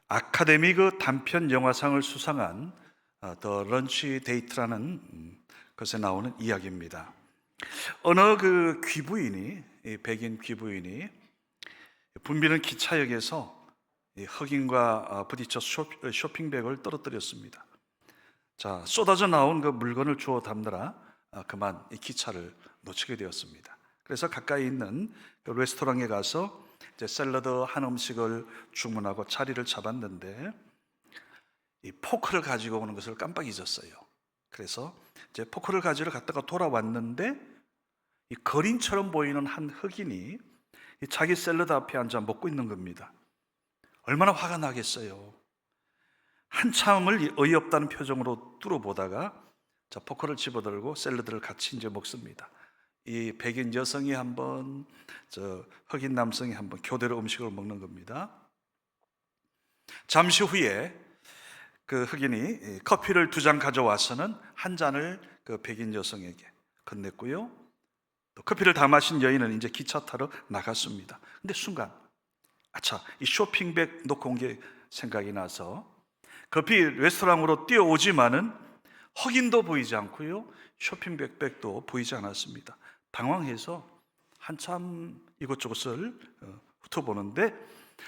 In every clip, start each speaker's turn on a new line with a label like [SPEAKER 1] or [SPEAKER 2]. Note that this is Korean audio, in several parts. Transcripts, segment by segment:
[SPEAKER 1] 아카데미 단편 영화상을 수상한 더 런치 데이트라는 것에 나오는 이야기입니다. 어느 귀부인이, 백인 귀부인이 붐비는 기차역에서 흑인과 부딪혀 쇼핑백을 떨어뜨렸습니다. 자, 쏟아져 나온 물건을 주워 담느라 그만 이 기차를 놓치게 되었습니다. 그래서 가까이 있는 레스토랑에 가서 이제 샐러드 한 음식을 주문하고 자리를 잡았는데 이 포크를 가지고 오는 것을 깜빡 잊었어요. 그래서 이제 포크를 가지러 갔다가 돌아왔는데 이 거린처럼 보이는 한 흑인이 자기 샐러드 앞에 앉아 먹고 있는 겁니다. 얼마나 화가 나겠어요. 한참을 어이없다는 표정으로 뚫어보다가 자, 포크를 집어들고 샐러드를 같이 이제 먹습니다. 이 백인 여성이 한번, 저 흑인 남성이 한번 교대로 음식을 먹는 겁니다. 잠시 후에 그 흑인이 커피를 2잔 가져와서는 한 잔을 그 백인 여성에게 건넸고요. 또 커피를 다 마신 여인은 이제 기차 타러 나갔습니다. 근데 순간, 아차, 이 쇼핑백 놓고 온 게 생각이 나서 급히 레스토랑으로 뛰어오지만은 흑인도 보이지 않고요, 쇼핑백도 보이지 않았습니다. 당황해서 한참 이곳저곳을 훑어보는데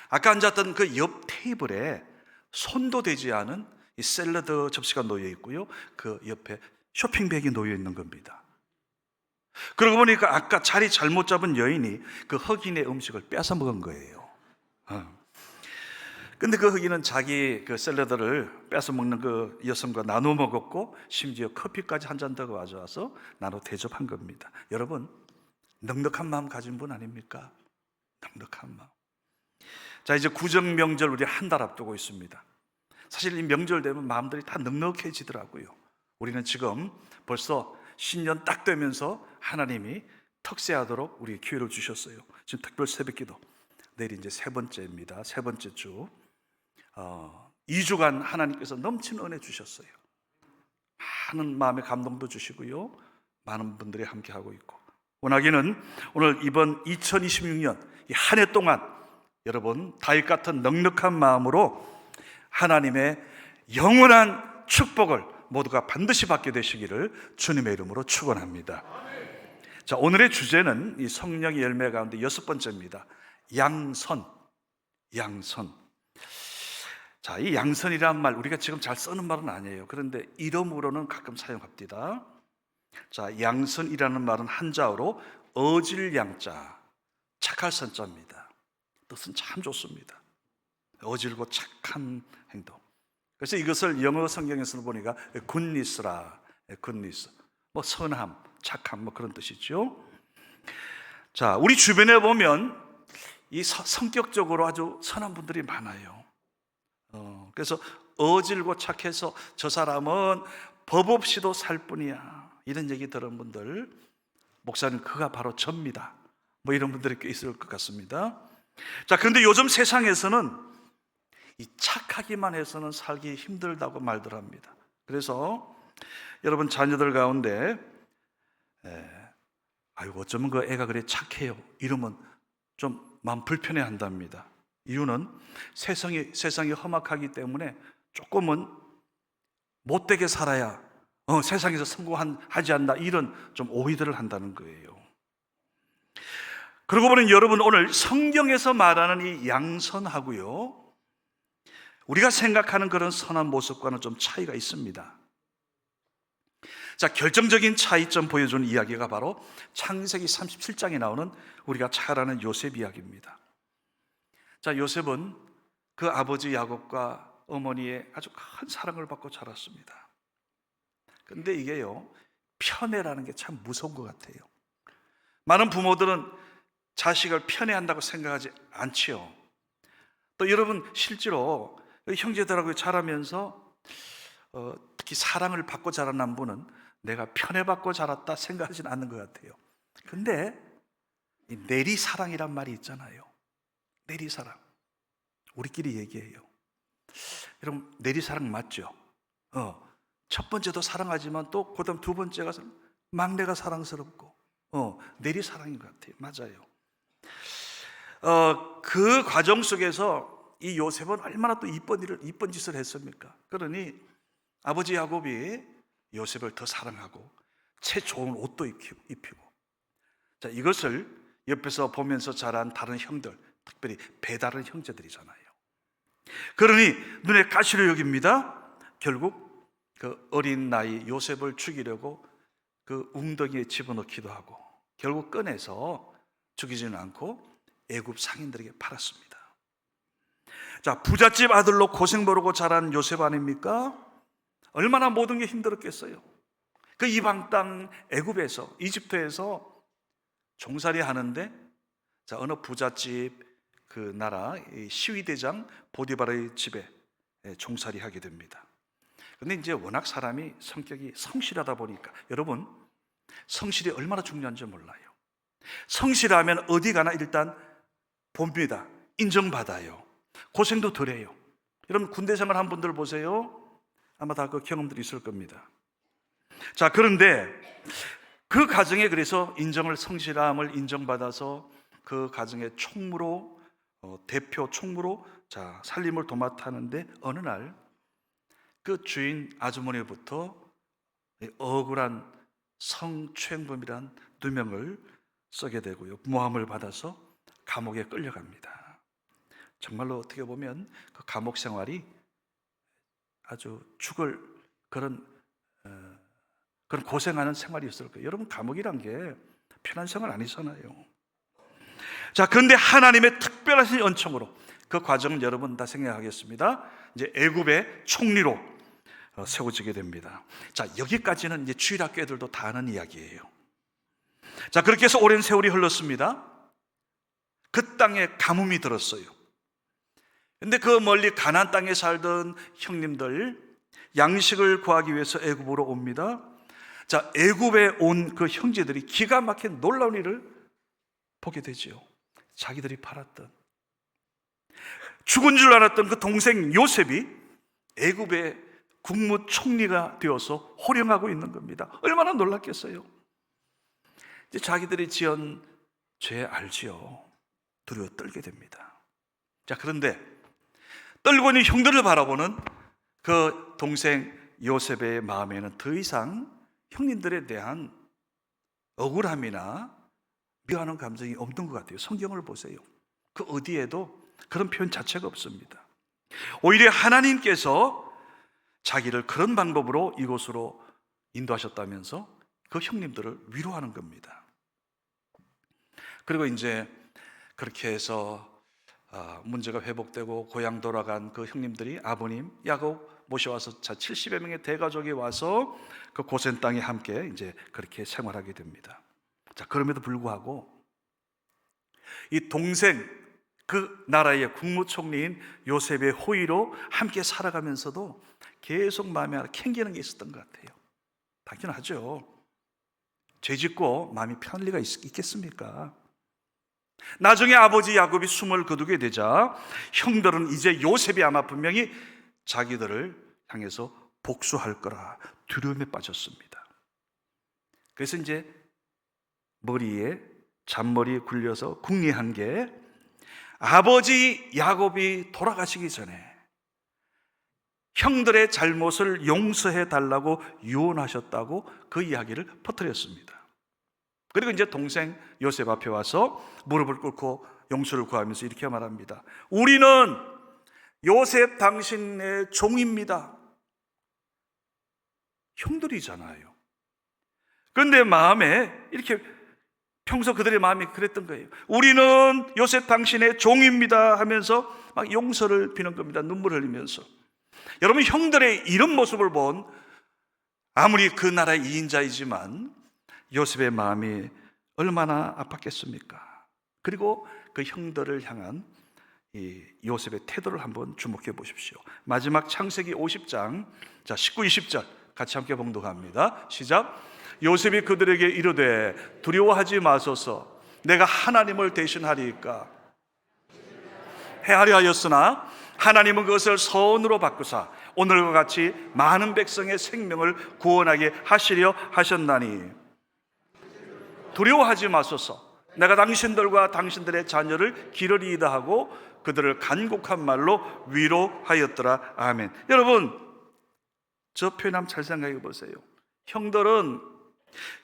[SPEAKER 1] 아까 앉았던 그 옆 테이블에 손도 대지 않은 이 샐러드 접시가 놓여 있고요, 그 옆에 쇼핑백이 놓여 있는 겁니다. 그러고 보니까 아까 자리 잘못 잡은 여인이 그 흑인의 음식을 뺏어 먹은 거예요. 근데 그 흑인은 자기 그 샐러드를 뺏어 먹는 그 여성과 나눠 먹었고 심지어 커피까지 한 잔 더 가져와서 나눠 대접한 겁니다. 여러분, 넉넉한 마음 가진 분 아닙니까? 넉넉한 마음. 자, 이제 구정 명절 우리 한 달 앞두고 있습니다. 사실 이 명절 되면 마음들이 다 넉넉해지더라고요. 우리는 지금 벌써 신년 딱 되면서 하나님이 특세하도록 우리 기회를 주셨어요. 지금 특별 새벽기도 내일 이제 세 번째입니다. 세 번째 주. 2주간 하나님께서 넘치는 은혜 주셨어요. 많은 마음의 감동도 주시고요, 많은 분들이 함께하고 있고, 원하기는 오늘 이번 2026년 이 한 해 동안 여러분 다윗 같은 넉넉한 마음으로 하나님의 영원한 축복을 모두가 반드시 받게 되시기를 주님의 이름으로 축원합니다. 자, 오늘의 주제는 이 성령의 열매 가운데 6번째입니다. 양선. 자, 이 양선이란 말 우리가 지금 잘 쓰는 말은 아니에요. 그런데 이름으로는 가끔 사용합니다. 자, 양선이라는 말은 한자어로 어질 양자, 착할 선자입니다. 뜻은 참 좋습니다. 어질고 착한 행동. 그래서 이것을 영어 성경에서 보니까 굿니스라, 굿니스, 뭐 선함, 착함, 뭐 그런 뜻이죠. 자, 우리 주변에 보면 이 성격적으로 아주 선한 분들이 많아요. 그래서 어질고 착해서 저 사람은 법 없이도 살 뿐이야, 이런 얘기 들은 분들, 목사님 그가 바로 접니다, 뭐 이런 분들이 꽤 있을 것 같습니다. 자, 그런데 요즘 세상에서는 이 착하기만 해서는 살기 힘들다고 말들 합니다. 그래서 여러분 자녀들 가운데 아이고 어쩌면 그 애가 그래 착해요 이러면 좀 마음 불편해 한답니다. 이유는 세상이 험악하기 때문에 조금은 못되게 살아야 세상에서 성공하지 않나, 이런 좀 오해들을 한다는 거예요. 그러고 보니 여러분, 오늘 성경에서 말하는 이 양선하고요, 우리가 생각하는 그런 선한 모습과는 좀 차이가 있습니다. 자, 결정적인 차이점 보여주는 이야기가 바로 창세기 37장에 나오는 우리가 잘 아는 요셉 이야기입니다. 자, 요셉은 그 아버지 야곱과 어머니의 아주 큰 사랑을 받고 자랐습니다. 그런데 이게요, 편애라는 게 참 무서운 것 같아요. 많은 부모들은 자식을 편애한다고 생각하지 않지요. 또 여러분, 실제로 형제들하고 자라면서 특히 사랑을 받고 자란 분은 내가 편애받고 자랐다 생각하지는 않는 것 같아요. 근데 이 내리사랑이란 말이 있잖아요. 내리사랑. 우리끼리 얘기해요. 여러분, 내리사랑 맞죠? 첫 번째도 사랑하지만 또 그다음 두 번째가 막내가 사랑스럽고 내리사랑인 것 같아요. 맞아요. 그 과정 속에서 이 요셉은 얼마나 또 이쁜 짓을 했습니까? 그러니 아버지 야곱이 요셉을 더 사랑하고 채 좋은 옷도 입히고, 자, 이것을 옆에서 보면서 자란 다른 형들, 특별히 배다른 형제들이잖아요. 그러니 눈에 가시로 여깁니다. 결국 그 어린 나이 요셉을 죽이려고 그 웅덩이에 집어넣기도 하고, 결국 꺼내서 죽이지는 않고 애굽 상인들에게 팔았습니다. 자, 부잣집 아들로 고생 모르고 자란 요셉 아닙니까? 얼마나 모든 게 힘들었겠어요. 그 이방 땅 애굽에서, 이집트에서 종살이 하는데, 자, 어느 부잣집 그 나라 시위대장 보디바르의 집에 종살이 하게 됩니다. 근데 이제 워낙 사람이 성격이 성실하다 보니까, 여러분, 성실이 얼마나 중요한지 몰라요. 성실하면 어디 가나 일단 봅니다. 인정받아요. 고생도 덜 해요. 여러분, 군대 생활 한 분들 보세요. 아마 다 그 경험들이 있을 겁니다. 자, 그런데 그 가정에 그래서 성실함을 인정받아서 그 가정의 총무로, 대표 총무로, 자, 살림을 도맡았는데, 어느 날 그 주인 아주머니부터 억울한 성추행범이란 누명을 쓰게 되고요, 모함을 받아서 감옥에 끌려갑니다. 정말로 어떻게 보면 그 감옥 생활이 아주 죽을 그런 고생하는 생활이었을 거예요. 여러분, 감옥이란 게 편한 생활 아니잖아요. 자, 그런데 하나님의 특별하신 은총으로 그 과정은 여러분 다 생각하겠습니다. 이제 애굽의 총리로 세워지게 됩니다. 자, 여기까지는 이제 주일학교 애들도 다 아는 이야기예요. 자, 그렇게 해서 오랜 세월이 흘렀습니다. 그 땅에 가뭄이 들었어요. 근데 그 멀리 가나안 땅에 살던 형님들, 양식을 구하기 위해서 애굽으로 옵니다. 자, 애굽에 온 그 형제들이 기가 막힌 놀라운 일을 보게 되지요. 자기들이 팔았던, 죽은 줄 알았던 그 동생 요셉이 애굽의 국무총리가 되어서 호령하고 있는 겁니다. 얼마나 놀랐겠어요. 이제 자기들이 지은 죄 알지요. 두려워 떨게 됩니다. 자, 그런데 떨고 있는 형들을 바라보는 그 동생 요셉의 마음에는 더 이상 형님들에 대한 억울함이나 미워하는 감정이 없는 것 같아요. 성경을 보세요. 그 어디에도 그런 표현 자체가 없습니다. 오히려 하나님께서 자기를 그런 방법으로 이곳으로 인도하셨다면서 그 형님들을 위로하는 겁니다. 그리고 이제 그렇게 해서 문제가 회복되고 고향 돌아간 그 형님들이 아버님 야곱 모셔와서 70여 명의 대가족이 와서 그 고센 땅에 함께 이제 그렇게 생활하게 됩니다. 자, 그럼에도 불구하고 이 동생, 그 나라의 국무총리인 요셉의 호의로 함께 살아가면서도 계속 마음에 하나 캥기는 게 있었던 것 같아요. 당연하죠. 죄 짓고 마음이 편할 리가 있겠습니까? 나중에 아버지 야곱이 숨을 거두게 되자 형들은 이제 요셉이 아마 분명히 자기들을 향해서 복수할 거라 두려움에 빠졌습니다. 그래서 이제 머리에 잔머리 굴려서 궁리한 게, 아버지 야곱이 돌아가시기 전에 형들의 잘못을 용서해 달라고 유언하셨다고 그 이야기를 퍼뜨렸습니다. 그리고 이제 동생 요셉 앞에 와서 무릎을 꿇고 용서를 구하면서 이렇게 말합니다. 우리는 요셉 당신의 종입니다. 형들이잖아요. 그런데 마음에 이렇게, 평소 그들의 마음이 그랬던 거예요. 우리는 요셉 당신의 종입니다 하면서 막 용서를 비는 겁니다. 눈물을 흘리면서. 여러분, 형들의 이런 모습을 본, 아무리 그 나라의 2인자이지만 요셉의 마음이 얼마나 아팠겠습니까? 그리고 그 형들을 향한 이 요셉의 태도를 한번 주목해 보십시오. 마지막 창세기 50장, 자, 19, 20절 같이 함께 봉독합니다. 시작. 요셉이 그들에게 이르되 두려워하지 마소서, 내가 하나님을 대신하리이까. 헤아려 하였으나 하나님은 그것을 선으로 바꾸사 오늘과 같이 많은 백성의 생명을 구원하게 하시려 하셨나니 두려워하지 마소서. 내가 당신들과 당신들의 자녀를 기르리이다 하고 그들을 간곡한 말로 위로하였더라. 아멘. 여러분, 저 표현 한번 잘 생각해 보세요.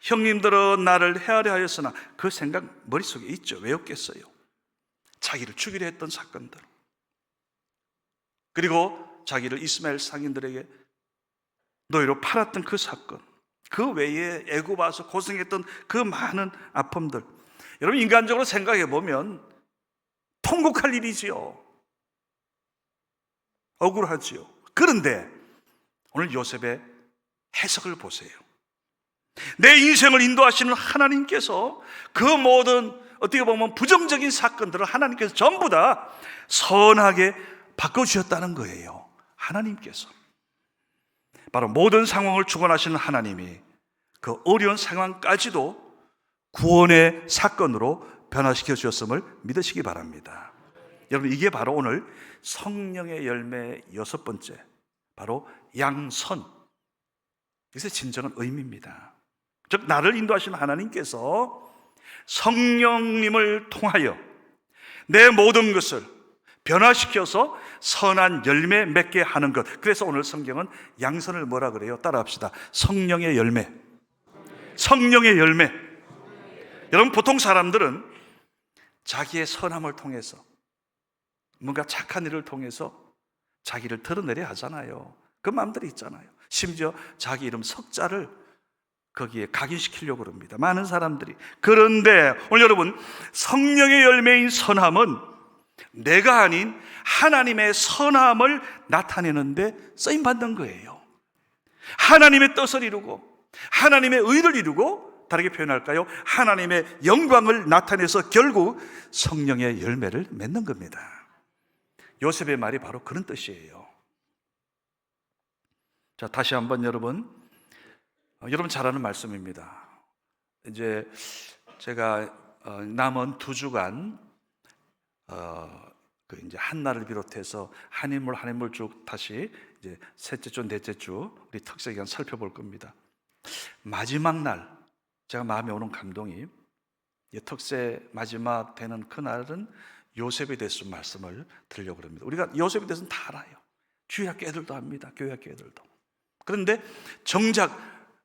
[SPEAKER 1] 형님들은 나를 헤아려 하였으나 그 생각 머릿속에 있죠. 왜 없겠어요? 자기를 죽이려 했던 사건들, 그리고 자기를 이스마엘 상인들에게 노예로 팔았던 그 사건, 그 외에 애굽 와서 고생했던 그 많은 아픔들, 여러분 인간적으로 생각해 보면 통곡할 일이지요. 억울하지요. 그런데 오늘 요셉의 해석을 보세요. 내 인생을 인도하시는 하나님께서 그 모든 어떻게 보면 부정적인 사건들을 하나님께서 전부 다 선하게 바꿔주셨다는 거예요. 하나님께서 바로 모든 상황을 주관하시는 하나님이 그 어려운 상황까지도 구원의 사건으로 변화시켜 주셨음을 믿으시기 바랍니다. 여러분, 이게 바로 오늘 성령의 열매 6번째, 바로 양선, 이것의 진정한 의미입니다. 즉 나를 인도하시는 하나님께서 성령님을 통하여 내 모든 것을 변화시켜서 선한 열매 맺게 하는 것. 그래서 오늘 성경은 양선을 뭐라 그래요? 따라합시다. 성령의 열매. 성령의 열매. 여러분, 보통 사람들은 자기의 선함을 통해서, 뭔가 착한 일을 통해서 자기를 드러내려 하잖아요. 그 마음들이 있잖아요. 심지어 자기 이름 석자를 거기에 각인시키려고 합니다. 많은 사람들이. 그런데 오늘 여러분, 성령의 열매인 선함은 내가 아닌 하나님의 선함을 나타내는데 쓰임받는 거예요. 하나님의 뜻을 이루고 하나님의 의를 이루고, 다르게 표현할까요? 하나님의 영광을 나타내서 결국 성령의 열매를 맺는 겁니다. 요셉의 말이 바로 그런 뜻이에요. 자, 다시 한번 여러분 잘 아는 말씀입니다. 이제 제가 남은 2주간 이제 한날을 비롯해서 한 인물 쭉 다시 이제 셋째 주, 넷째 주 우리 특세 기간 살펴볼 겁니다. 마지막 날 제가 마음에 오는 감동이, 특세 마지막 되는 그날은 요셉에 대해서 말씀을 드리려고 합니다. 우리가 요셉에 대해서는 다 알아요. 주일학교 애들도 압니다. 교회학교 애들도. 그런데 정작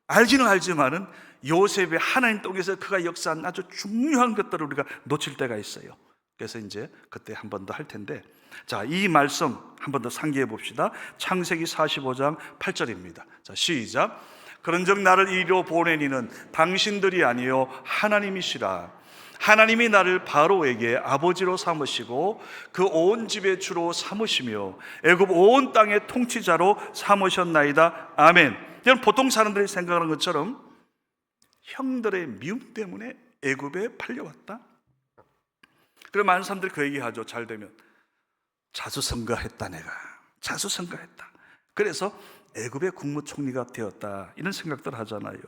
[SPEAKER 1] 알지는 알지만은 요셉의 하나님 통해서 그가 역사한 아주 중요한 것들을 우리가 놓칠 때가 있어요. 그래서 이제 그때 한 번 더 할 텐데, 자, 이 말씀 한 번 더 상기해 봅시다. 창세기 45장 8절입니다. 자, 시작. 그런즉 나를 이리로 보내니는 당신들이 아니요 하나님이시라. 하나님이 나를 바로에게 아버지로 삼으시고 그 온 집의 주로 삼으시며 애굽 온 땅의 통치자로 삼으셨나이다. 아멘. 여러분, 보통 사람들이 생각하는 것처럼 형들의 미움 때문에 애굽에 팔려왔다. 그래서 많은 사람들이 그 얘기하죠. 잘 되면 자수성가했다. 내가 자수성가했다. 그래서 애굽의 국무총리가 되었다. 이런 생각들 하잖아요.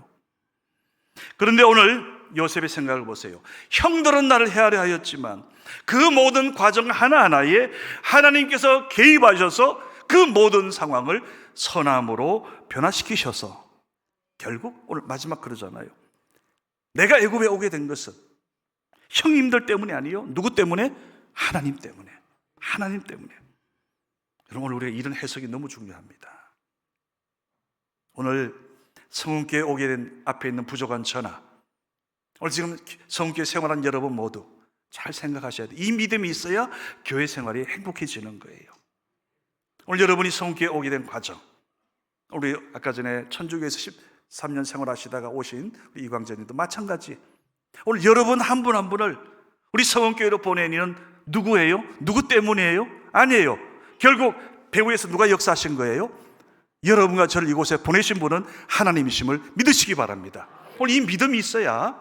[SPEAKER 1] 그런데 오늘 요셉의 생각을 보세요. 형들은 나를 헤아려 하였지만 그 모든 과정 하나하나에 하나님께서 개입하셔서 그 모든 상황을 선함으로 변화시키셔서 결국 오늘 마지막 그러잖아요. 내가 애굽에 오게 된 것은 형님들 때문이 아니요. 누구 때문에? 하나님 때문에. 하나님 때문에. 여러분, 오늘 우리가 이런 해석이 너무 중요합니다. 오늘 성은교회 오게 된 앞에 있는 부족한 전하, 오늘 지금 성은교회 생활한 여러분 모두 잘 생각하셔야 돼요. 이 믿음이 있어야 교회 생활이 행복해지는 거예요. 오늘 여러분이 성은교회 오게 된 과정, 우리 아까 전에 천주교에서 13년 생활하시다가 오신 우리 이광재님도 마찬가지. 오늘 여러분 한 분 한 분을 우리 성은교회로 보내는 누구예요? 누구 때문이에요? 아니에요. 결국 배후에서 누가 역사하신 거예요? 여러분과 저를 이곳에 보내신 분은 하나님이심을 믿으시기 바랍니다. 오늘 이 믿음이 있어야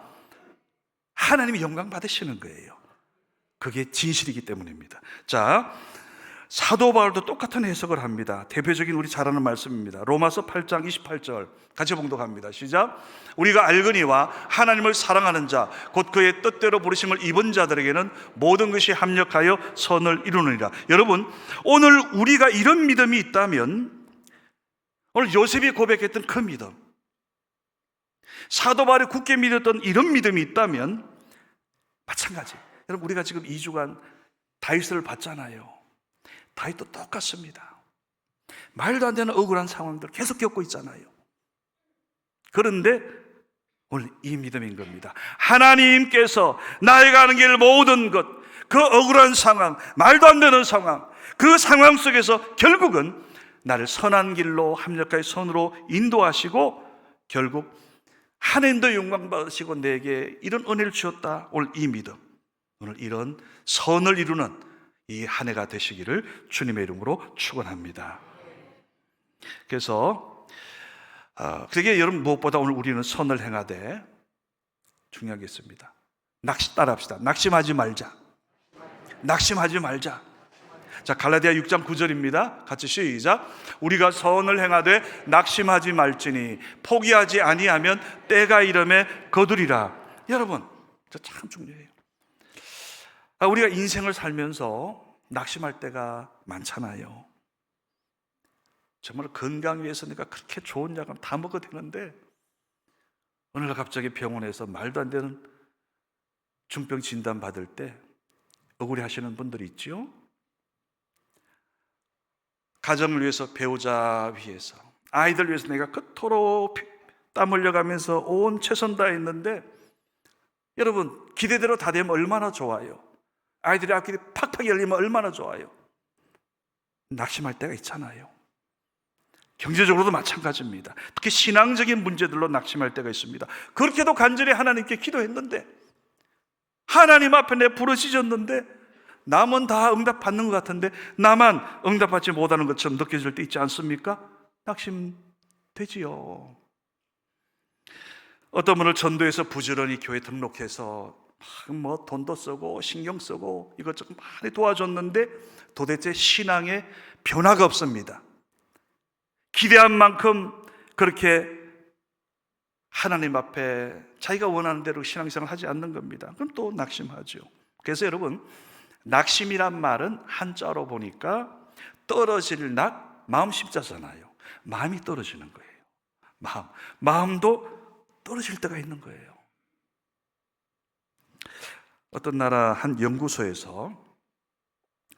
[SPEAKER 1] 하나님이 영광 받으시는 거예요. 그게 진실이기 때문입니다. 자, 사도 바울도 똑같은 해석을 합니다. 대표적인 우리 잘 아는 말씀입니다. 로마서 8장 28절 같이 봉독합니다. 시작. 우리가 알거니와 하나님을 사랑하는 자 곧 그의 뜻대로 부르심을 입은 자들에게는 모든 것이 합력하여 선을 이루느니라. 여러분, 오늘 우리가 이런 믿음이 있다면, 오늘 요셉이 고백했던 그 믿음, 사도 바울이 굳게 믿었던 이런 믿음이 있다면 마찬가지. 여러분, 우리가 지금 2주간 다윗을 봤잖아요. 다윗도 똑같습니다. 말도 안 되는 억울한 상황들 계속 겪고 있잖아요. 그런데 오늘 이 믿음인 겁니다. 하나님께서 나에게 하는 길 모든 것, 그 억울한 상황, 말도 안 되는 상황, 그 상황 속에서 결국은 나를 선한 길로 합력하여 선으로 인도하시고 결국 하나님도 영광 받으시고 내게 이런 은혜를 주셨다. 오늘 이 믿음, 오늘 이런 선을 이루는 이 한 해가 되시기를 주님의 이름으로 축원합니다. 그래서 그러게 여러분, 무엇보다 오늘 우리는 선을 행하되 중요한 게 있습니다. 따라합시다. 낙심하지 말자. 낙심하지 말자. 자, 갈라디아 6장 9절입니다. 같이 시작. 우리가 선을 행하되 낙심하지 말지니 포기하지 아니하면 때가 이름에 거두리라. 여러분, 저 참 중요해요. 우리가 인생을 살면서 낙심할 때가 많잖아요. 정말 건강 위해서 내가 그렇게 좋은 약을 다 먹어도 되는데 어느 날 갑자기 병원에서 말도 안 되는 중병 진단 받을 때 억울해 하시는 분들이 있죠. 가정을 위해서, 배우자 위해서, 아이들 위해서 내가 그토록 땀 흘려가면서 온 최선 다했는데 여러분, 기대대로 다 되면 얼마나 좋아요. 아이들의 앞길이 팍팍 열리면 얼마나 좋아요. 낙심할 때가 있잖아요. 경제적으로도 마찬가지입니다. 특히 신앙적인 문제들로 낙심할 때가 있습니다. 그렇게도 간절히 하나님께 기도했는데, 하나님 앞에 내 부르짖었는데 남은 다 응답받는 것 같은데 나만 응답받지 못하는 것처럼 느껴질 때 있지 않습니까? 낙심되지요. 어떤 분을 전도해서 부지런히 교회 등록해서 뭐 돈도 쓰고 신경 쓰고 이것저것 많이 도와줬는데 도대체 신앙에 변화가 없습니다. 기대한 만큼 그렇게 하나님 앞에 자기가 원하는 대로 신앙생활을 하지 않는 겁니다. 그럼 또 낙심하죠. 그래서 여러분, 낙심이란 말은 한자로 보니까 떨어질 낙, 마음 십자잖아요. 마음이 떨어지는 거예요. 마음도 떨어질 때가 있는 거예요. 어떤 나라 한 연구소에서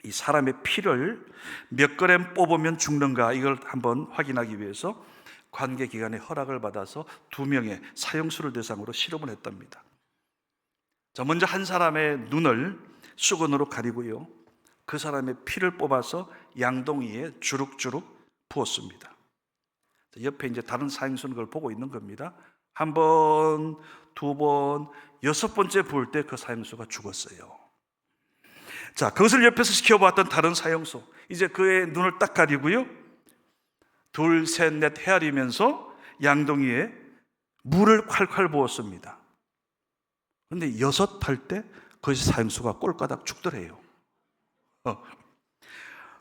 [SPEAKER 1] 이 사람의 피를 몇 그램 뽑으면 죽는가 이걸 한번 확인하기 위해서 관계기관의 허락을 받아서 2명의 사형수를 대상으로 실험을 했답니다. 자, 먼저 한 사람의 눈을 수건으로 가리고요, 그 사람의 피를 뽑아서 양동이에 주룩주룩 부었습니다. 옆에 이제 다른 사형수는 그걸 보고 있는 겁니다. 한 번, 2번, 6번째 부을 때 그 사형수가 죽었어요. 자, 그것을 옆에서 지켜봤던 다른 사형수, 이제 그의 눈을 딱 가리고요, 2, 3, 4 헤아리면서 양동이에 물을 콸콸 부었습니다. 그런데 6 할 때 그 사형수가 꼴까닥 죽더래요.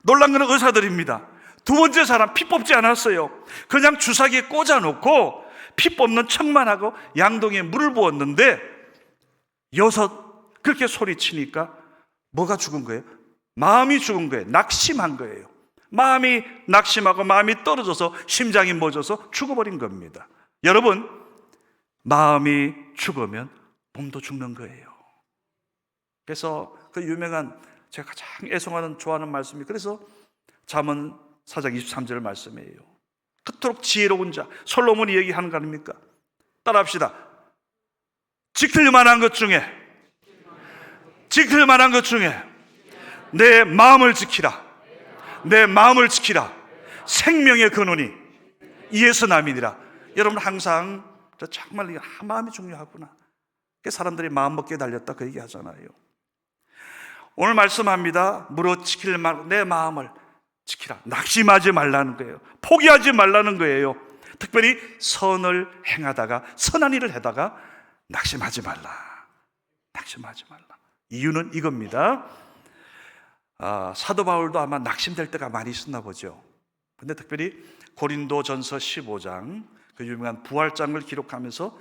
[SPEAKER 1] 놀란 건 의사들입니다. 2번째 사람 피 뽑지 않았어요. 그냥 주사기에 꽂아놓고 피 뽑는 척만 하고 양동이에 물을 부었는데 6 그렇게 소리치니까 뭐가 죽은 거예요? 마음이 죽은 거예요. 낙심한 거예요. 마음이 낙심하고 마음이 떨어져서 심장이 멎어서 죽어버린 겁니다. 여러분, 마음이 죽으면 몸도 죽는 거예요. 그래서 그 유명한, 제가 가장 애송하는 좋아하는 말씀이, 그래서 잠언 4장 23절 말씀이에요. 그토록 지혜로운 자 솔로몬이 얘기하는 거 아닙니까? 따라합시다. 지킬 만한 것 중에 내 마음을 지키라. 내 마음을 지키라. 생명의 근원이 이에서 남이니라. 여러분, 항상 정말 마음이 중요하구나. 사람들이 마음 먹기에 달렸다 그 얘기 하잖아요. 오늘 말씀합니다. 무릇 지킬 만 내 마음을 지키라. 낙심하지 말라는 거예요. 포기하지 말라는 거예요. 특별히 선을 행하다가, 선한 일을 하다가 낙심하지 말라. 낙심하지 말라. 이유는 이겁니다. 사도 바울도 아마 낙심될 때가 많이 있었나 보죠. 근데 특별히 고린도전서 15장 그 유명한 부활장을 기록하면서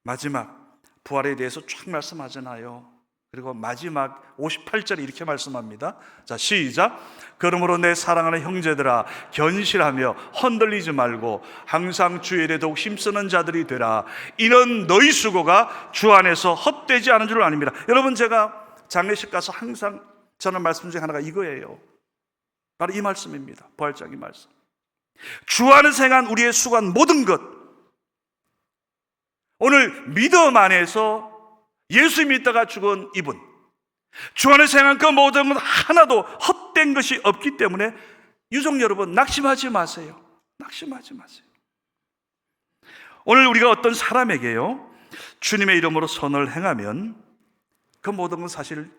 [SPEAKER 1] 마지막 부활에 대해서 쫙 말씀하잖아요. 그리고 마지막 58절에 이렇게 말씀합니다. 자, 시작. 그러므로 내 사랑하는 형제들아, 견실하며 흔들리지 말고 항상 주의 일에 더욱 힘쓰는 자들이 되라. 이런 너희 수고가 주 안에서 헛되지 않은 줄 아닙니다. 여러분, 제가 장례식 가서 항상 저는 말씀 중에 하나가 이거예요. 바로 이 말씀입니다. 부활절 이 말씀. 주 안에서 행한 우리의 수고한 모든 것, 오늘 믿음 안에서 예수 믿다가 죽은 이분, 주 안에서 행한 그 모든 것 하나도 헛된 것이 없기 때문에 유족 여러분, 낙심하지 마세요. 낙심하지 마세요. 오늘 우리가 어떤 사람에게요, 주님의 이름으로 선을 행하면 그 모든 건 사실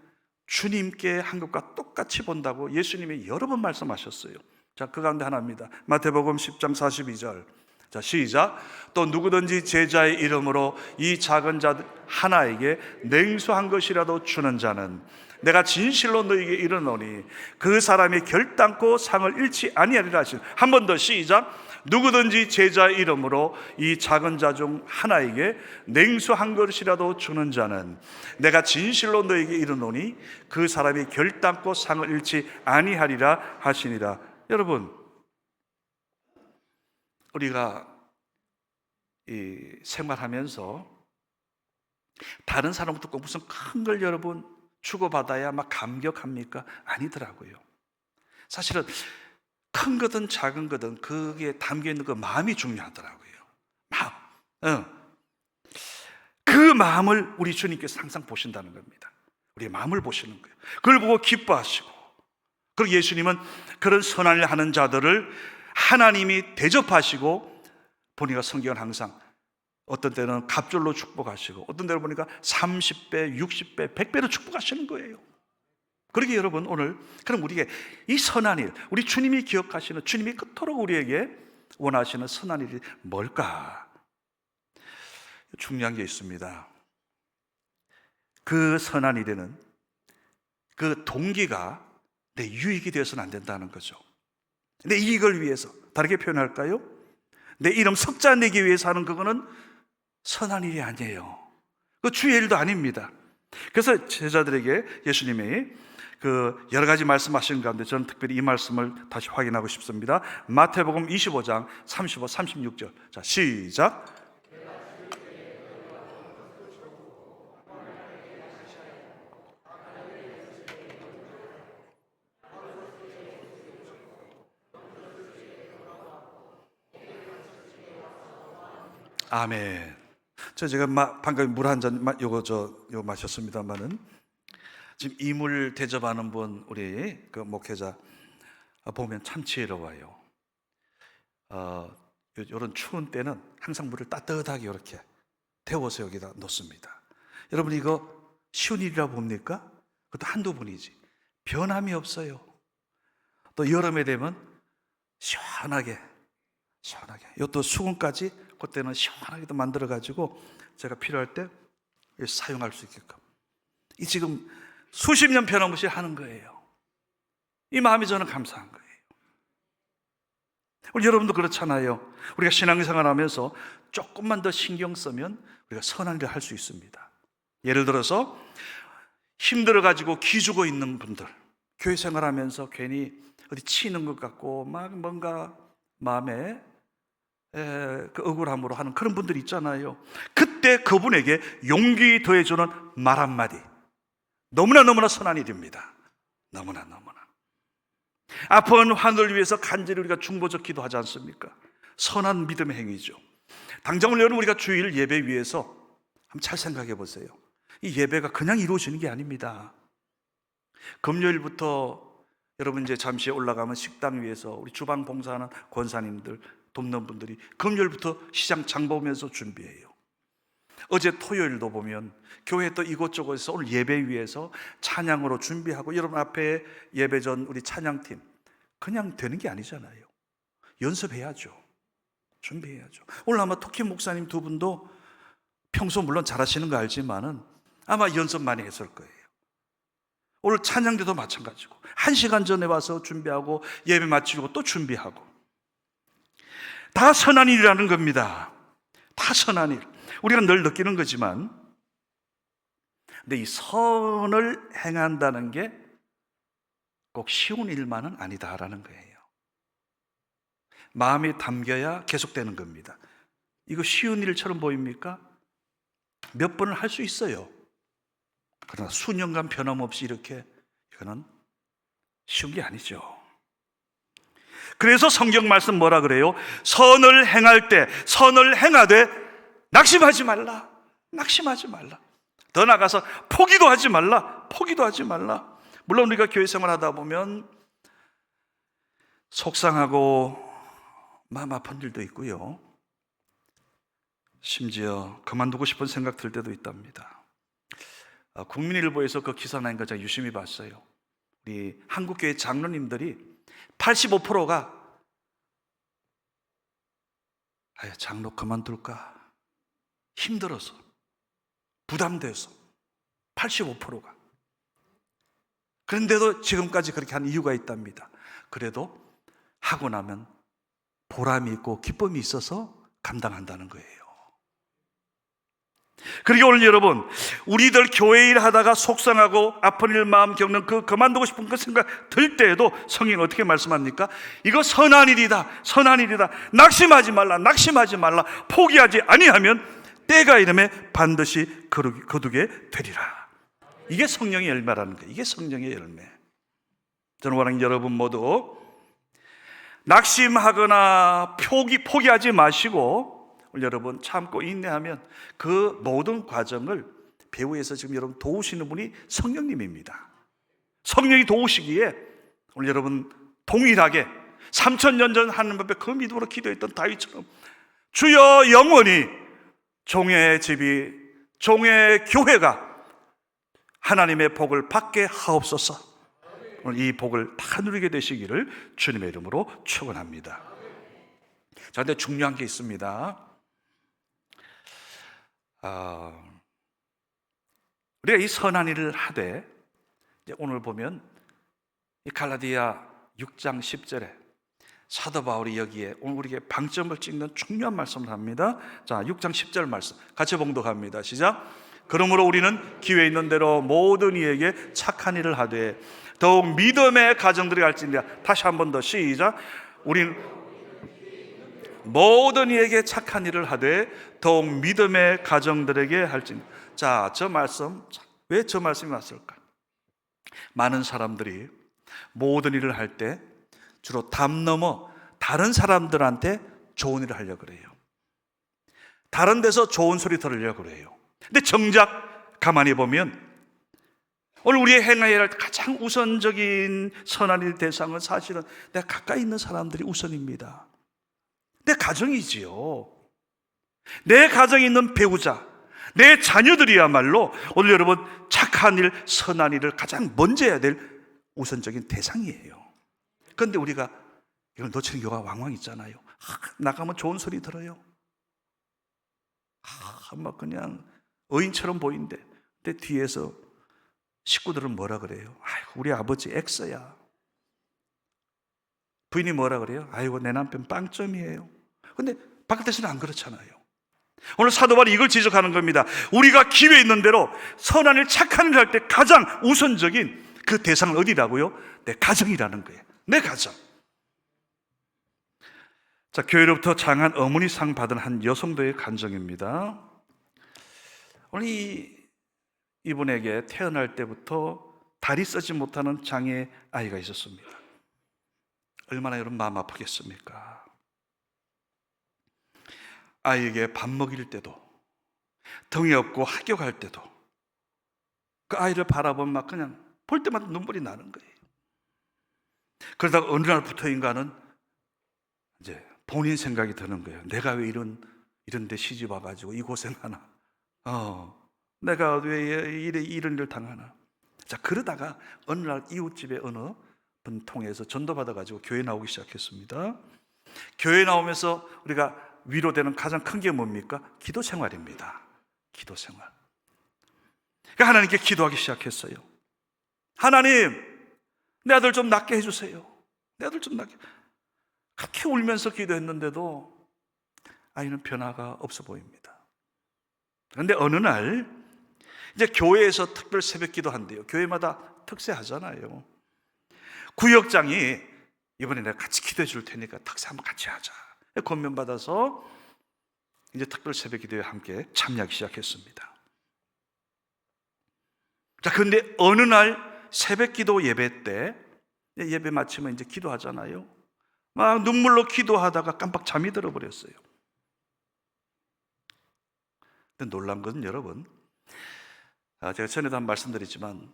[SPEAKER 1] 주님께 한 것과 똑같이 본다고 예수님이 여러 번 말씀하셨어요. 자, 그 가운데 하나입니다. 마태복음 10장 42절. 자, 시작. 또 누구든지 제자의 이름으로 이 작은 자 하나에게 냉수한 것이라도 주는 자는 내가 진실로 너에게 이르노니 그 사람이 결단코 상을 잃지 아니하리라 하시니. 한 번 더 시작. 누구든지 제자의 이름으로 이 작은 자 중 하나에게 냉수한 것이라도 주는 자는 내가 진실로 너에게 이르노니 그 사람이 결단코 상을 잃지 아니하리라 하시니라. 여러분, 우리가 이 생활하면서 다른 사람부터 꼭 무슨 큰 걸 여러분 주고받아야 막 감격합니까? 아니더라고요. 사실은 큰 거든 작은 거든 그게 담겨있는 그 마음이 중요하더라고요. 마음. 그 마음을 우리 주님께서 항상 보신다는 겁니다. 우리의 마음을 보시는 거예요. 그걸 보고 기뻐하시고, 그리고 예수님은 그런 선한 일 하는 자들을 하나님이 대접하시고, 보니까 성경은 항상 어떤 때는 갑절로 축복하시고 어떤 때는 보니까 30배, 60배, 100배로 축복하시는 거예요. 그러게 여러분, 오늘 그럼 우리에게 이 선한 일, 우리 주님이 기억하시는, 주님이 그토록 우리에게 원하시는 선한 일이 뭘까? 중요한 게 있습니다. 그 선한 일에는 그 동기가 내 유익이 되어서는 안 된다는 거죠. 내 이익을 위해서, 다르게 표현할까요? 내 이름 석자 내기 위해서 하는 그거는 선한 일이 아니에요. 그 주의 일도 아닙니다. 그래서 제자들에게 예수님이 그 여러 가지 말씀하시는 가운데 저는 특별히 이 말씀을 다시 확인하고 싶습니다. 마태복음 25장 35, 36절. 자, 시작. 아멘. 제가 방금 물 한 잔 요거 마셨습니다만은 지금 이물 대접하는 분, 우리 그 목회자 보면 참 지혜로워요. 이런 추운 때는 항상 물을 따뜻하게 이렇게 데워서 여기다 놓습니다. 여러분, 이거 쉬운 일이라 봅니까? 그것도 한두 분이지. 변함이 없어요. 또 여름에 되면 시원하게 이것도 수건까지 그때는 시원하게 만들어가지고 제가 필요할 때 사용할 수 있게끔. 이 지금 수십 년 변함없이 하는 거예요. 이 마음이 저는 감사한 거예요. 우리 여러분도 그렇잖아요. 우리가 신앙생활 하면서 조금만 더 신경 쓰면 우리가 선한 일을 할 수 있습니다. 예를 들어서 힘들어가지고 기죽어 있는 분들, 교회 생활하면서 괜히 어디 치이는 것 같고 막 뭔가 마음에 그 억울함으로 하는 그런 분들이 있잖아요. 그때 그분에게 용기 더해주는 말 한마디, 너무나 선한 일입니다. 너무나 아픈 환우를 위해서 간절히 우리가 중보적 기도하지 않습니까? 선한 믿음의 행위죠. 당장 오늘 우리가 주일 예배 위해서 한번 잘 생각해 보세요. 이 예배가 그냥 이루어지는 게 아닙니다. 금요일부터 여러분 이제 잠시 올라가면 식당 위에서 우리 주방 봉사하는 권사님들, 돕는 분들이 금요일부터 시장 장 보면서 준비해요. 어제 토요일도 보면 교회 또 이곳저곳에서 오늘 예배 위해서 찬양으로 준비하고, 여러분 앞에 예배 전 우리 찬양팀 그냥 되는 게 아니잖아요. 연습해야죠. 준비해야죠. 오늘 아마 토키 목사님 두 분도 평소 물론 잘하시는 거 알지만은 아마 연습 많이 했을 거예요. 오늘 찬양대도 마찬가지고 1시간 전에 와서 준비하고 예배 마치고 또 준비하고, 다 선한 일이라는 겁니다. 다 선한 일. 우리가 늘 느끼는 거지만 근데 이 선을 행한다는 게 꼭 쉬운 일만은 아니다라는 거예요. 마음이 담겨야 계속되는 겁니다. 이거 쉬운 일처럼 보입니까? 몇 번을 할 수 있어요. 그러나 수년간 변함없이 이렇게, 이거는 쉬운 게 아니죠. 그래서 성경 말씀 뭐라 그래요? 선을 행할 때, 선을 행하되 낙심하지 말라. 낙심하지 말라. 더 나가서 포기도 하지 말라. 포기도 하지 말라. 물론 우리가 교회 생활하다 보면 속상하고 마음 아픈 일도 있고요. 심지어 그만두고 싶은 생각 들 때도 있답니다. 국민일보에서 그 기사 난 거 제가 유심히 봤어요. 우리 한국교회 장로님들이 85%가 장로 그만둘까? 힘들어서, 부담돼서 85%가. 그런데도 지금까지 그렇게 한 이유가 있답니다. 그래도 하고 나면 보람이 있고 기쁨이 있어서 감당한다는 거예요. 그리고 오늘 여러분, 우리들 교회 일 하다가 속상하고 아픈 일 마음 겪는 그 그만두고 싶은 그 생각 들 때에도 성경은 어떻게 말씀합니까? 이거 선한 일이다, 선한 일이다. 낙심하지 말라, 낙심하지 말라. 포기하지 아니하면 때가 이르매 반드시 거두게 되리라. 이게 성령의 열매라는 거예요. 이게 성령의 열매. 저는 원하는 여러분 모두 낙심하거나 포기하지 마시고, 여러분 참고 인내하면 그 모든 과정을 배후에서 지금 여러분 도우시는 분이 성령님입니다. 성령이 도우시기에 오늘 여러분 동일하게 3000년 전 하나님 앞에 그 믿음으로 기도했던 다윗처럼 주여 영원히 종의 집이, 종의 교회가 하나님의 복을 받게 하옵소서. 오늘 이 복을 다 누리게 되시기를 주님의 이름으로 축원합니다. 자, 근데 중요한 게 있습니다. 우리가 이 선한 일을 하되, 오늘 보면 이 갈라디아 6장 10절에 사도 바울이 여기에 오늘 우리에게 방점을 찍는 중요한 말씀을 합니다. 자, 6장 10절 말씀 같이 봉독합니다. 시작. 그러므로 우리는 기회 있는 대로 모든 이에게 착한 일을 하되 더욱 믿음의 가정들이 갈지니라. 다시 한 번 더 시작. 우리는 모든 이에게 착한 일을 하되 더욱 믿음의 가정들에게 할지니라. 자, 저 말씀, 왜 저 말씀이 왔을까? 많은 사람들이 모든 일을 할 때 주로 담 넘어 다른 사람들한테 좋은 일을 하려고 그래요. 다른 데서 좋은 소리 들으려고 그래요. 근데 정작 가만히 보면 오늘 우리의 행해야 할 가장 우선적인 선한 일 대상은 사실은 내가 가까이 있는 사람들이 우선입니다. 내 가정이지요. 내 가정에 있는 배우자, 내 자녀들이야말로 오늘 여러분 착한 일, 선한 일을 가장 먼저 해야 될 우선적인 대상이에요. 그런데 우리가 이걸 놓치는 경우가 왕왕 있잖아요. 나가면 좋은 소리 들어요. 막 그냥 의인처럼 보이는데, 근데 뒤에서 식구들은 뭐라 그래요? 아이고, 우리 아버지 엑스야. 부인이 뭐라 그래요? 아이고, 내 남편 빵점이에요. 근데 바깥에서는 안 그렇잖아요. 오늘 사도 바울이 이걸 지적하는 겁니다. 우리가 기회 있는 대로 선한 일, 착한 일을 할 때 가장 우선적인 그 대상은 어디라고요? 내 가정이라는 거예요. 내 가정. 자, 교회로부터 장한 어머니상 받은 한 여성도의 간증입니다. 오늘 이분에게 태어날 때부터 다리 쓰지 못하는 장애 아이가 있었습니다. 얼마나 여러분 마음 아프겠습니까? 아이에게 밥 먹일 때도, 등이 없고 학교갈 때도 그 아이를 바라보면 막 그냥 볼 때마다 눈물이 나는 거예요. 그러다가 어느 날부터인가는 이제 본인 생각이 드는 거예요. 내가 왜 이런 데 시집 와가지고 이 고생하나? 내가 왜 이런 일을 당하나? 자, 그러다가 어느 날 이웃집에 어느 분 통해서 전도받아가지고 교회 나오기 시작했습니다. 교회 나오면서 우리가 위로되는 가장 큰 게 뭡니까? 기도 생활입니다. 기도 생활. 그러니까 하나님께 기도하기 시작했어요. 하나님, 내 아들 좀 낫게 해주세요. 내 아들 좀 낫게. 그렇게 울면서 기도했는데도 아이는 변화가 없어 보입니다. 그런데 어느 날 이제 교회에서 특별 새벽기도 한대요. 교회마다 특세 하잖아요. 구역장이 이번에 내가 같이 기도해 줄 테니까 특세 한번 같이 하자. 권면 받아서 이제 특별 새벽기도에 함께 참여하기 시작했습니다. 자, 그런데 어느 날 새벽기도 예배 때 예배 마치면 이제 기도하잖아요. 막 눈물로 기도하다가 깜빡 잠이 들어버렸어요. 근데 놀란 것은 여러분, 제가 전에도 한번 말씀드렸지만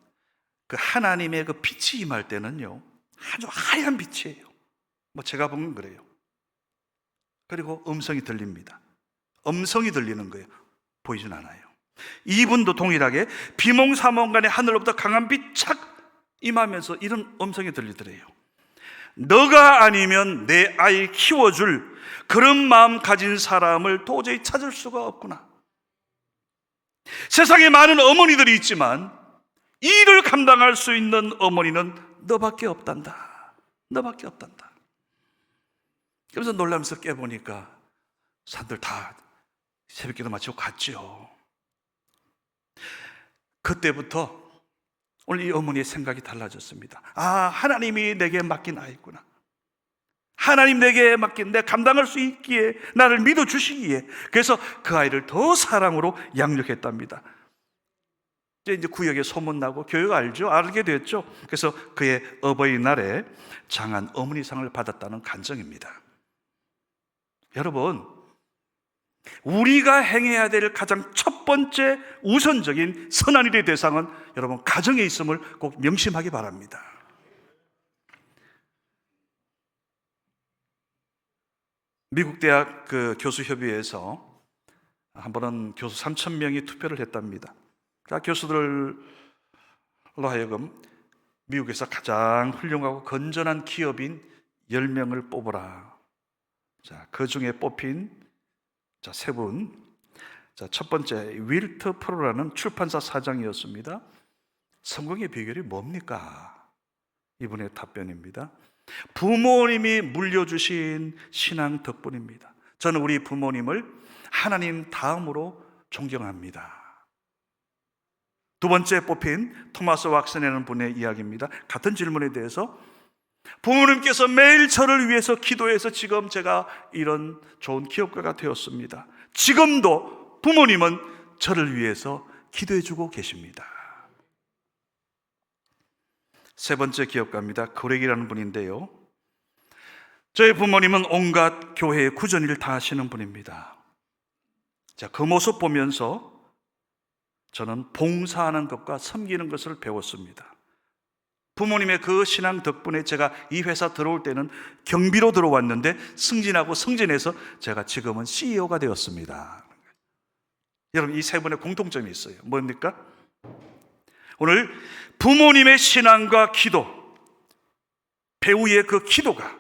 [SPEAKER 1] 그 하나님의 그 빛이 임할 때는요 아주 하얀 빛이에요. 뭐 제가 보면 그래요. 그리고 음성이 들립니다. 음성이 들리는 거예요. 보이진 않아요. 이분도 동일하게 비몽사몽간에 하늘로부터 강한 빛 착 임하면서 이런 음성이 들리더래요. 너가 아니면 내 아이 키워줄 그런 마음 가진 사람을 도저히 찾을 수가 없구나. 세상에 많은 어머니들이 있지만 이 일을 감당할 수 있는 어머니는 너밖에 없단다. 너밖에 없단다. 그래서 놀라면서 깨보니까 사람들 다 새벽기도 마치고 갔죠. 그때부터 오늘 이 어머니의 생각이 달라졌습니다. 하나님이 내게 맡긴 아이구나. 하나님 내게 맡긴, 내가 감당할 수 있기에 나를 믿어주시기에, 그래서 그 아이를 더 사랑으로 양육했답니다. 이제 구역에 소문나고 교회가 알게 됐죠. 그래서 그의 어버이날에 장한 어머니상을 받았다는 간증입니다. 여러분, 우리가 행해야 될 가장 첫 번째 우선적인 선한 일의 대상은 여러분 가정에 있음을 꼭 명심하기 바랍니다. 미국 대학 그 교수협의회에서 한 번은 교수 3,000명이 투표를 했답니다. 교수들로 하여금 미국에서 가장 훌륭하고 건전한 기업인 10명을 뽑으라. 그 중에 뽑힌 세 분. 첫 번째 윌트 프로라는 출판사 사장이었습니다. 성공의 비결이 뭡니까? 이분의 답변입니다. 부모님이 물려주신 신앙 덕분입니다. 저는 우리 부모님을 하나님 다음으로 존경합니다. 두 번째 뽑힌 토마스 왁슨이라는 분의 이야기입니다. 같은 질문에 대해서 부모님께서 매일 저를 위해서 기도해서 지금 제가 이런 좋은 기업가가 되었습니다. 지금도 부모님은 저를 위해서 기도해주고 계십니다. 세 번째 기업가입니다. 그렉이라는 분인데요, 저희 부모님은 온갖 교회의 구전일을 다 하시는 분입니다. 그 모습 보면서 저는 봉사하는 것과 섬기는 것을 배웠습니다. 부모님의 그 신앙 덕분에 제가 이 회사 들어올 때는 경비로 들어왔는데 승진하고 승진해서 제가 지금은 CEO가 되었습니다. 여러분, 이 세 분의 공통점이 있어요. 뭡니까? 오늘 부모님의 신앙과 기도, 배우의 그 기도가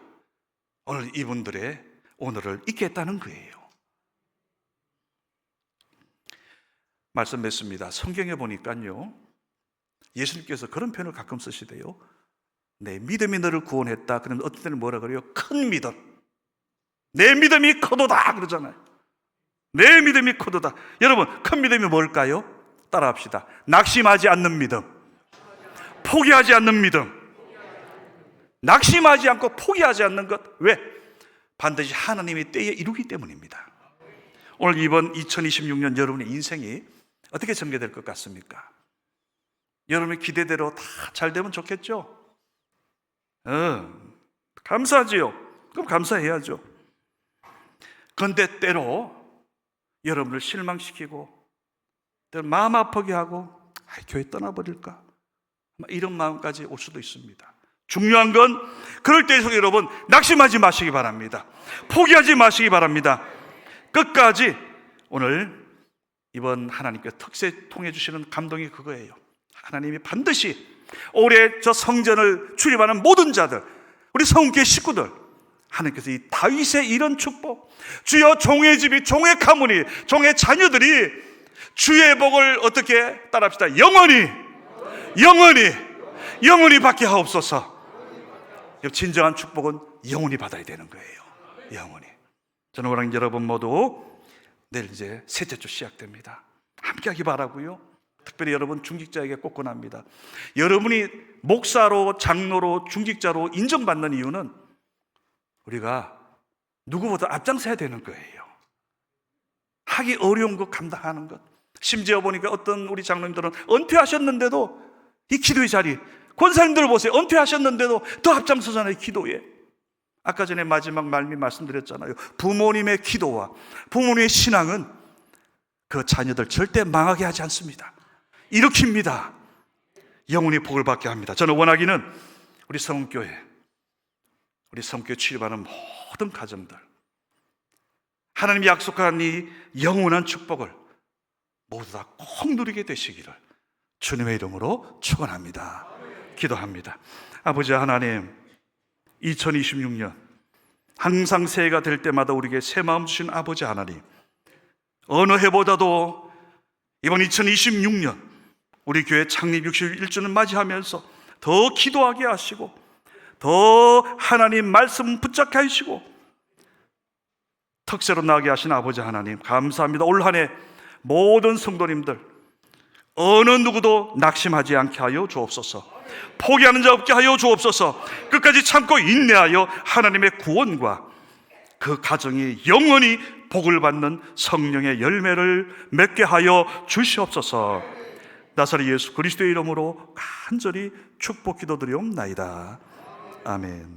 [SPEAKER 1] 오늘 이분들의 오늘을 있게 했다는 거예요. 말씀 맺습니다. 성경에 보니까요, 예수님께서 그런 표현을 가끔 쓰시대요. 내 믿음이 너를 구원했다. 그러면 어떤 때는 뭐라 그래요? 큰 믿음. 내 믿음이 크도다 그러잖아요. 내 믿음이 크도다. 여러분, 큰 믿음이 뭘까요? 따라합시다. 낙심하지 않는 믿음, 포기하지 않는 믿음. 낙심하지 않고 포기하지 않는 것. 왜? 반드시 하나님의 때에 이루기 때문입니다. 오늘 이번 2026년 여러분의 인생이 어떻게 전개될 것 같습니까? 여러분의 기대대로 다 잘 되면 좋겠죠? 감사하지요. 그럼 감사해야죠. 그런데 때로 여러분을 실망시키고 마음 아프게 하고 교회 떠나버릴까? 이런 마음까지 올 수도 있습니다. 중요한 건 그럴 때에서 여러분 낙심하지 마시기 바랍니다. 포기하지 마시기 바랍니다. 끝까지 오늘 이번 하나님께서 특세 통해 주시는 감동이 그거예요. 하나님이 반드시 올해 저 성전을 출입하는 모든 자들, 우리 성교회 식구들, 하나님께서 이 다윗의 이런 축복, 주여 종의 집이 종의 가문이 종의 자녀들이 주의 복을 어떻게 따라합시다. 영원히 받게 하옵소서. 진정한 축복은 영원히 받아야 되는 거예요. 영원히. 저는 오늘 여러분 모두 내일 이제 셋째 주 시작됩니다. 함께하기 바라고요. 특별히 여러분 중직자에게 꼭 권합니다. 여러분이 목사로, 장로로, 중직자로 인정받는 이유는 우리가 누구보다 앞장서야 되는 거예요. 하기 어려운 것 감당하는 것. 심지어 보니까 어떤 우리 장로님들은 은퇴하셨는데도 이 기도의 자리, 권사님들 보세요. 은퇴하셨는데도 더 앞장서잖아요, 기도에. 아까 전에 마지막 말씀드렸잖아요. 부모님의 기도와 부모님의 신앙은 그 자녀들 절대 망하게 하지 않습니다. 일으킵니다. 영혼이 복을 받게 합니다. 저는 원하기는 우리 성교회 출입하는 모든 가정들, 하나님이 약속한 이 영원한 축복을 모두 다 꼭 누리게 되시기를 주님의 이름으로 축원합니다. 기도합니다. 아버지 하나님, 2026년 항상 새해가 될 때마다 우리에게 새 마음 주신 아버지 하나님, 어느 해보다도 이번 2026년 우리 교회 창립 61주년 맞이하면서 더 기도하게 하시고 더 하나님 말씀 붙잡게 하시고 특세로 나게 하신 아버지 하나님 감사합니다. 올 한 해 모든 성도님들 어느 누구도 낙심하지 않게 하여 주옵소서. 포기하는 자 없게 하여 주옵소서. 끝까지 참고 인내하여 하나님의 구원과 그 가정이 영원히 복을 받는 성령의 열매를 맺게 하여 주시옵소서. 나사렛 예수 그리스도의 이름으로 간절히 축복 기도드리옵나이다. 아멘.